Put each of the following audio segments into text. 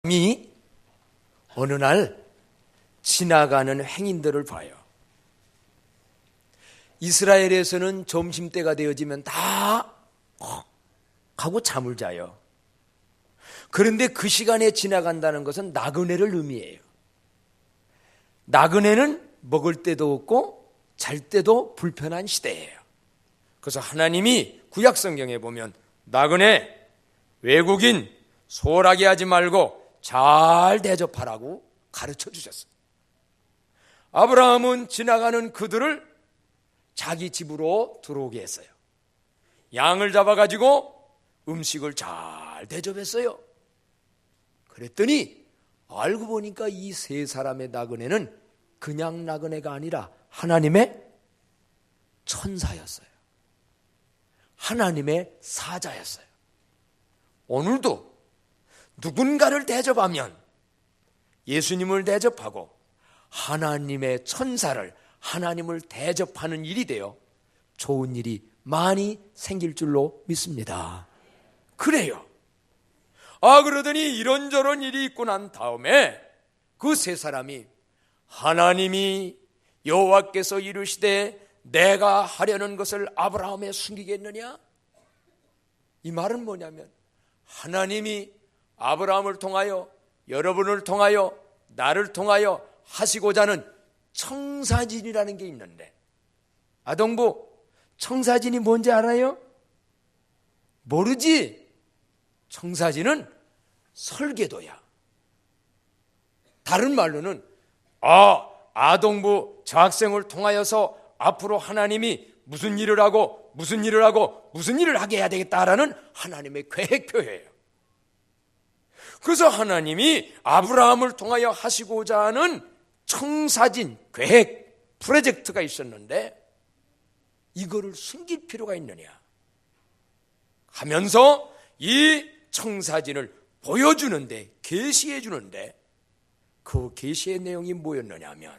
이 어느 날 지나가는 행인들을 봐요. 이스라엘에서는 점심때가 되어지면 다 하고 잠을 자요. 그런데 그 시간에 지나간다는 것은 나그네를 의미해요. 나그네는 먹을 때도 없고 잘 때도 불편한 시대예요. 그래서 하나님이 구약 성경에 보면 나그네, 외국인 소홀하게 하지 말고 잘 대접하라고 가르쳐 주셨어요. 아브라함은 지나가는 그들을 자기 집으로 들어오게 했어요. 양을 잡아가지고 음식을 잘 대접했어요. 그랬더니 알고 보니까 이 세 사람의 나그네는 그냥 나그네가 아니라 하나님의 천사였어요. 하나님의 사자였어요. 오늘도 누군가를 대접하면 예수님을 대접하고 하나님의 천사를, 하나님을 대접하는 일이 되어 좋은 일이 많이 생길 줄로 믿습니다. 그래요. 그러더니 이런저런 일이 있고 난 다음에 그 세 사람이 하나님이 여호와께서 이르시되 내가 하려는 것을 아브라함에 숨기겠느냐? 이 말은 뭐냐면 하나님이 아브라함을 통하여, 여러분을 통하여, 나를 통하여 하시고자 하는 청사진이라는 게 있는데, 아동부, 청사진이 뭔지 알아요? 모르지? 청사진은 설계도야. 다른 말로는 아동부 저 학생을 통하여서 앞으로 하나님이 무슨 일을 하고 무슨 일을 하고 무슨 일을 하게 해야 되겠다라는 하나님의 계획표예요. 그래서 하나님이 아브라함을 통하여 하시고자 하는 청사진, 계획, 프로젝트가 있었는데 이거를 숨길 필요가 있느냐 하면서 이 청사진을 보여주는데, 계시해 주는데 그 계시의 내용이 뭐였느냐 하면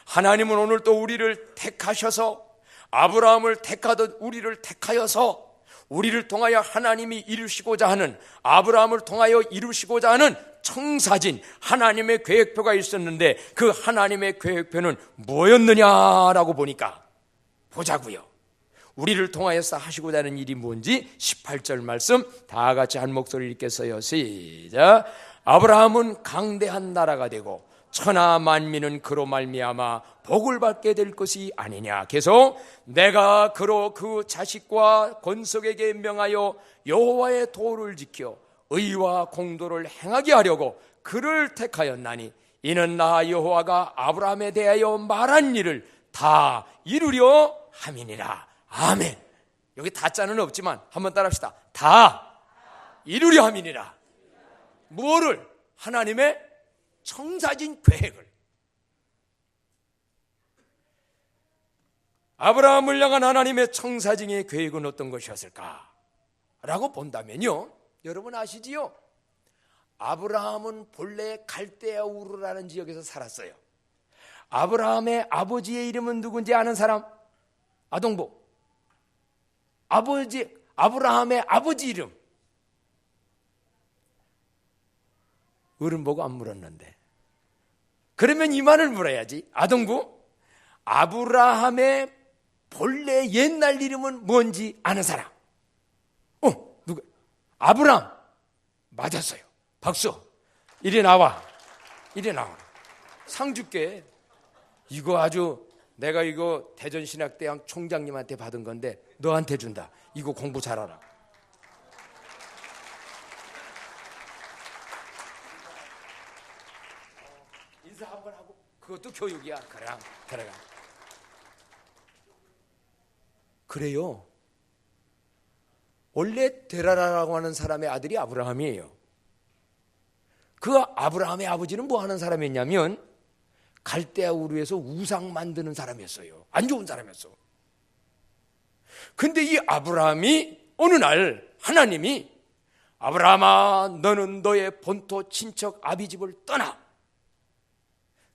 하나님은 오늘 또 우리를 택하셔서, 아브라함을 택하듯 우리를 택하여서 우리를 통하여 하나님이 이루시고자 하는, 아브라함을 통하여 이루시고자 하는 청사진, 하나님의 계획표가 있었는데 그 하나님의 계획표는 뭐였느냐라고 보니까, 보자고요. 우리를 통하여서 하시고자 하는 일이 뭔지 18절 말씀 다 같이 한 목소리 읽겠어요. 시작. 아브라함은 강대한 나라가 되고 천하 만민은 그로 말미암아 복을 받게 될 것이 아니냐. 계속 내가 그로 그 자식과 권속에게 명하여 여호와의 도를 지켜 의와 공도를 행하게 하려고 그를 택하였나니 이는 나 여호와가 아브라함에 대하여 말한 일을 다 이루려 함이니라. 아멘. 여기 다자는 없지만 한번 따라합시다. 다 이루려 함이니라. 뭐를? 하나님의 청사진 계획을. 아브라함을 향한 하나님의 청사진의 계획은 어떤 것이었을까? 라고 본다면요, 여러분 아시지요? 아브라함은 본래 갈대아 우르라는 지역에서 살았어요. 아브라함의 아버지의 이름은 누군지 아는 사람? 아동부. 아브라함의 아버지 이름. 어른 보고 안 물었는데. 그러면 이 말을 물어야지. 아동부. 아브라함의 본래 옛날 이름은 뭔지 아는 사람? 누구? 아브람. 맞았어요. 박수. 이리 나와. 이리 나와. 상 줄게. 이거 아주 내가 이거 대전신학대학 총장님한테 받은 건데 너한테 준다. 이거 공부 잘하라. 인사 한번 하고. 그것도 교육이야. 그럼 들어가. 그래요. 원래 데라라라고 하는 사람의 아들이 아브라함이에요. 그 아브라함의 아버지는 뭐 하는 사람이었냐면 갈대아 우르에서 우상 만드는 사람이었어요. 안 좋은 사람이었어. 근데 이 아브라함이 어느 날 하나님이 아브라함아 너는 너의 본토 친척 아비집을 떠나.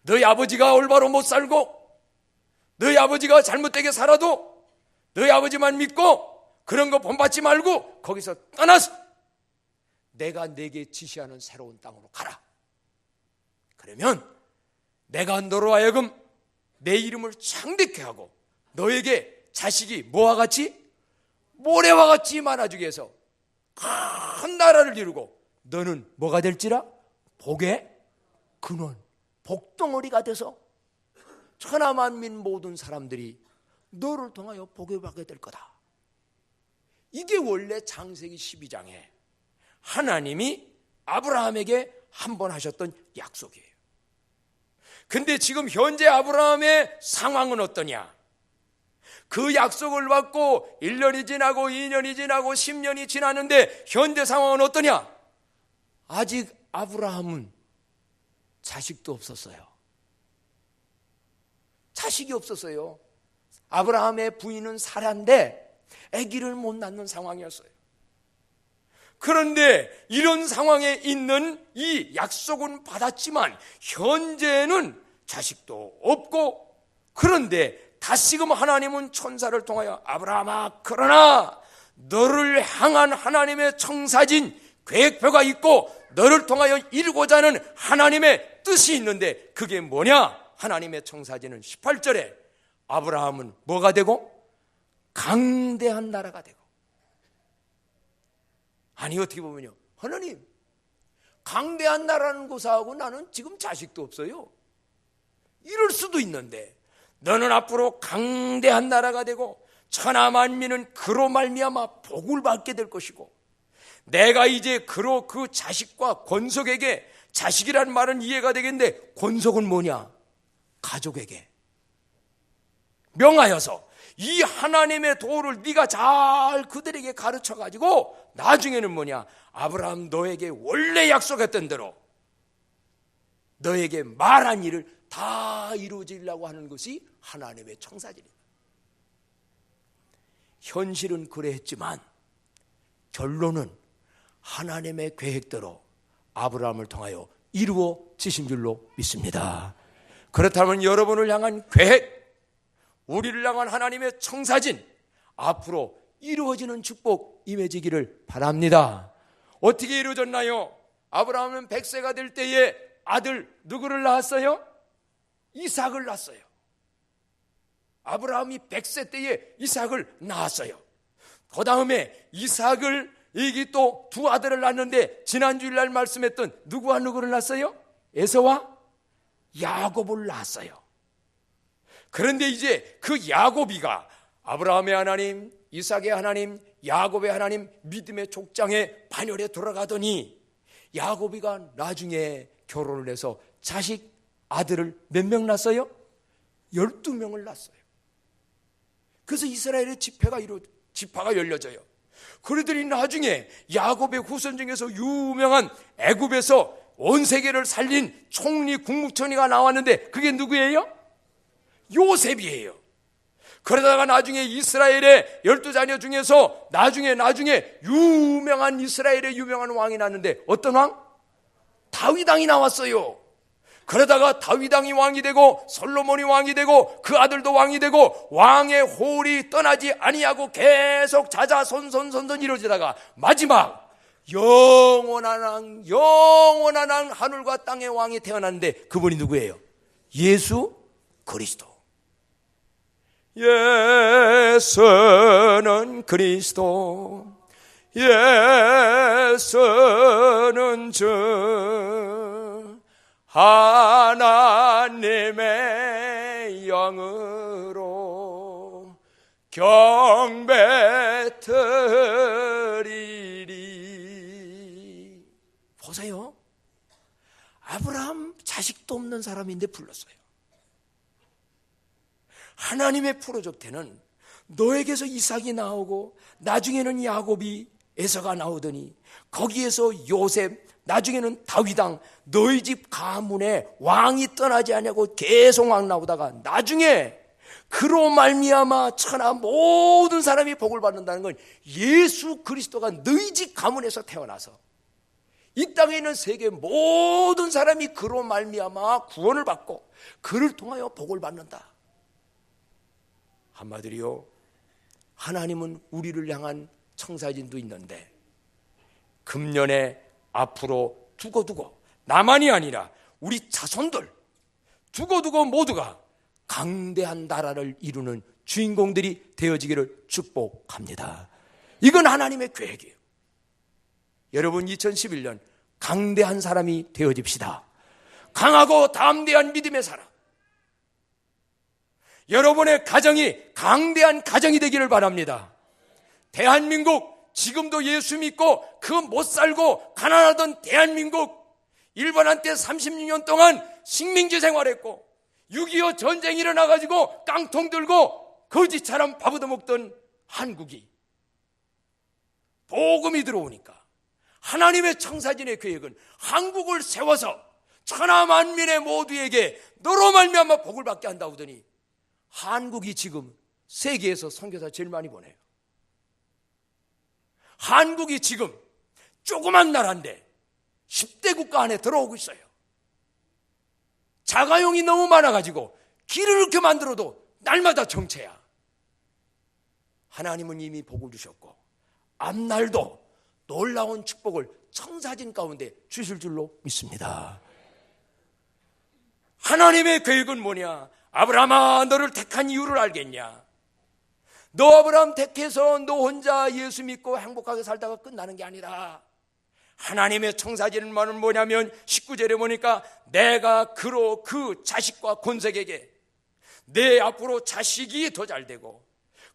너희 아버지가 올바로 못 살고 너희 아버지가 잘못되게 살아도 너희 아버지만 믿고 그런 거 본받지 말고 거기서 떠나서 내가 네게 지시하는 새로운 땅으로 가라. 그러면 내가 너로 하여금 내 이름을 창대케 하고 너에게 자식이 뭐와 같이? 모래와 같이 많아지게 해서 큰 나라를 이루고 너는 뭐가 될지라? 복의 근원, 복덩어리가 돼서 천하만민 모든 사람들이 너를 통하여 복을 받게 될 거다. 이게 원래 창세기 12장에 하나님이 아브라함에게 한 번 하셨던 약속이에요. 근데 지금 현재 아브라함의 상황은 어떠냐? 그 약속을 받고 1년이 지나고 2년이 지나고 10년이 지났는데 현재 상황은 어떠냐? 아직 아브라함은 자식도 없었어요. 자식이 없었어요. 아브라함의 부인은 사라인데 아기를 못 낳는 상황이었어요. 그런데 이런 상황에 있는 이 약속은 받았지만 현재는 자식도 없고, 그런데 다시금 하나님은 천사를 통하여 아브라함아, 그러나 너를 향한 하나님의 청사진 계획표가 있고 너를 통하여 이루고자 하는 하나님의 뜻이 있는데 그게 뭐냐? 하나님의 청사진은 18절에 아브라함은 뭐가 되고? 강대한 나라가 되고. 아니 어떻게 보면요, 하나님 강대한 나라는 곳하고 나는 지금 자식도 없어요. 이럴 수도 있는데 너는 앞으로 강대한 나라가 되고 천하만민은 그로 말미암아 복을 받게 될 것이고, 내가 이제 그로 그 자식과 권속에게, 자식이라는 말은 이해가 되겠는데 권속은 뭐냐? 가족에게 명하여서 이 하나님의 도를 네가 잘 그들에게 가르쳐가지고 나중에는 뭐냐? 아브라함 너에게 원래 약속했던 대로 너에게 말한 일을 다 이루어지려고 하는 것이 하나님의 청사진이다. 현실은 그랬지만 결론은 하나님의 계획대로 아브라함을 통하여 이루어지신 줄로 믿습니다. 그렇다면 여러분을 향한 계획, 우리를 향한 하나님의 청사진 앞으로 이루어지는 축복 임해지기를 바랍니다. 어떻게 이루어졌나요? 아브라함은 100세가 될 때에 아들 누구를 낳았어요? 이삭을 낳았어요. 아브라함이 100세 때에 이삭을 낳았어요. 그 다음에 이삭을 이기 또 두 아들을 낳았는데 지난주일날 말씀했던 누구와 누구를 낳았어요? 에서와 야곱을 낳았어요. 그런데 이제 그 야곱이가 아브라함의 하나님, 이삭의 하나님, 야곱의 하나님 믿음의 족장에 반열에 들어가더니 야곱이가 나중에 결혼을 해서 자식 아들을 몇 명 낳았어요? 12명을 낳았어요. 그래서 이스라엘의 지파가 열려져요. 그러더니 나중에 야곱의 후손 중에서 유명한 애굽에서 온 세계를 살린 총리 국무총리가 나왔는데 그게 누구예요? 요셉이에요. 그러다가 나중에 이스라엘의 12자녀 중에서 나중에 유명한 이스라엘의 유명한 왕이 났는데 어떤 왕? 다윗 왕이 나왔어요. 그러다가 다윗 왕이 왕이 되고 솔로몬이 왕이 되고 그 아들도 왕이 되고 왕의 홀이 떠나지 아니하고 계속 자자손손 이루어지다가 마지막 영원한 왕 하늘과 땅의 왕이 태어났는데 그분이 누구예요? 예수 그리스도. 예수는 그리스도, 예수는 주 하나님의 영으로 경배드리리. 보세요, 아브라함 자식도 없는 사람인데 불렀어요. 하나님의 프로젝트는 너에게서 이삭이 나오고 나중에는 야곱이 에서가 나오더니 거기에서 요셉, 나중에는 다윗왕, 너희 집 가문에 왕이 떠나지 않냐고 계속 왕 나오다가 나중에 그로 말미암아 천하 모든 사람이 복을 받는다는 건 예수 그리스도가 너희 집 가문에서 태어나서 이 땅에 있는 세계 모든 사람이 그로 말미암아 구원을 받고 그를 통하여 복을 받는다. 한마디로요, 하나님은 우리를 향한 청사진도 있는데 금년에 앞으로 두고두고 나만이 아니라 우리 자손들 두고두고 모두가 강대한 나라를 이루는 주인공들이 되어지기를 축복합니다. 이건 하나님의 계획이에요. 여러분 2011년 강대한 사람이 되어집시다. 강하고 담대한 믿음의 사람. 여러분의 가정이 강대한 가정이 되기를 바랍니다. 대한민국 지금도 예수 믿고 그 못 살고 가난하던 대한민국 일본한 때 36년 동안 식민지 생활했고 6.25 전쟁이 일어나가지고 깡통 들고 거지처럼 밥 얻어먹던 한국이 복음이 들어오니까 하나님의 청사진의 계획은 한국을 세워서 천하 만민의 모두에게 너로 말미암아 복을 받게 한다고 하더니 한국이 지금 세계에서 선교사 제일 많이 보내요. 한국이 지금 조그만 나라인데 10대 국가 안에 들어오고 있어요. 자가용이 너무 많아가지고 길을 이렇게 만들어도 날마다 정체야. 하나님은 이미 복을 주셨고 앞날도 놀라운 축복을 청사진 가운데 주실 줄로 믿습니다. 하나님의 계획은 뭐냐? 아브라함아, 너를 택한 이유를 알겠냐? 너 아브라함 택해서 너 혼자 예수 믿고 행복하게 살다가 끝나는 게 아니라 하나님의 청사진은 뭐냐면 19절에 보니까 내가 그로 그 자식과 권색에게 내 앞으로 자식이 더 잘 되고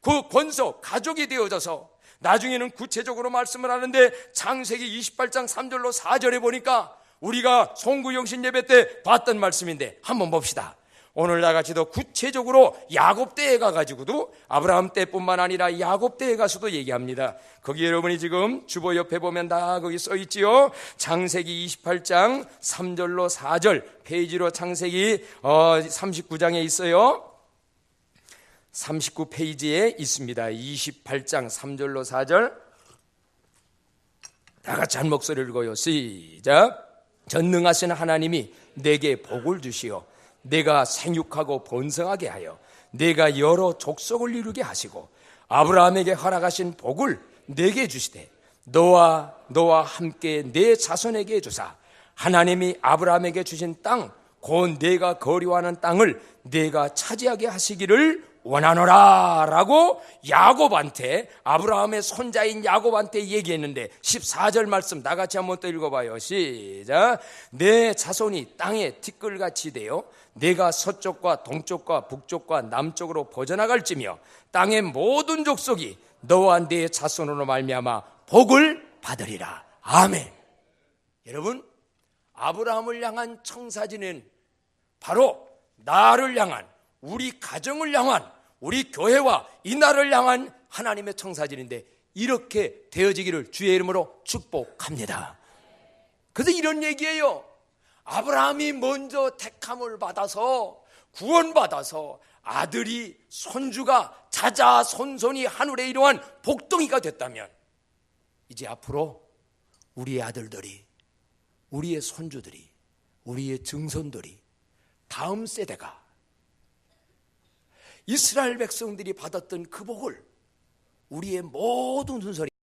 그 권속 가족이 되어져서 나중에는 구체적으로 말씀을 하는데 창세기 28장 3절로 4절에 보니까 우리가 송구영신 예배 때 봤던 말씀인데 한번 봅시다. 오늘 나같이도 구체적으로 야곱 때에 가가지고도 아브라함 때뿐만 아니라 야곱 때에 가서도 얘기합니다. 거기 여러분이 지금 주보 옆에 보면 다 거기 써 있지요. 창세기 28장 3절로 4절 페이지로 창세기 39장에 있어요. 39페이지에 있습니다. 28장 3절로 4절 다 같이 한 목소리를 읽어요. 시작. 전능하신 하나님이 내게 복을 주시어 내가 생육하고 번성하게 하여 내가 여러 족속을 이루게 하시고 아브라함에게 허락하신 복을 내게 주시되 너와 함께 내 자손에게 주사 하나님이 아브라함에게 주신 땅 곧 내가 거류하는 땅을 내가 차지하게 하시기를 원하노라 라고 야곱한테 아브라함의 손자인 야곱한테 얘기했는데 14절 말씀 나같이 한번 또 읽어봐요. 시작. 내 자손이 땅에 티끌같이 되어 내가 서쪽과 동쪽과 북쪽과 남쪽으로 퍼져나갈지며 땅의 모든 족속이 너와 내 자손으로 말미암아 복을 받으리라. 아멘. 여러분 아브라함을 향한 청사진은 바로 나를 향한 우리 가정을 향한 우리 교회와 이 나라를 향한 하나님의 청사진인데 이렇게 되어지기를 주의 이름으로 축복합니다. 그래서 이런 얘기예요. 아브라함이 먼저 택함을 받아서 구원받아서 아들이 손주가 자자손손이 하늘에 이루한 복덩이가 됐다면 이제 앞으로 우리의 아들들이 우리의 손주들이 우리의 증손들이 다음 세대가 이스라엘 백성들이 받았던 그 복을 우리의 모든 순서리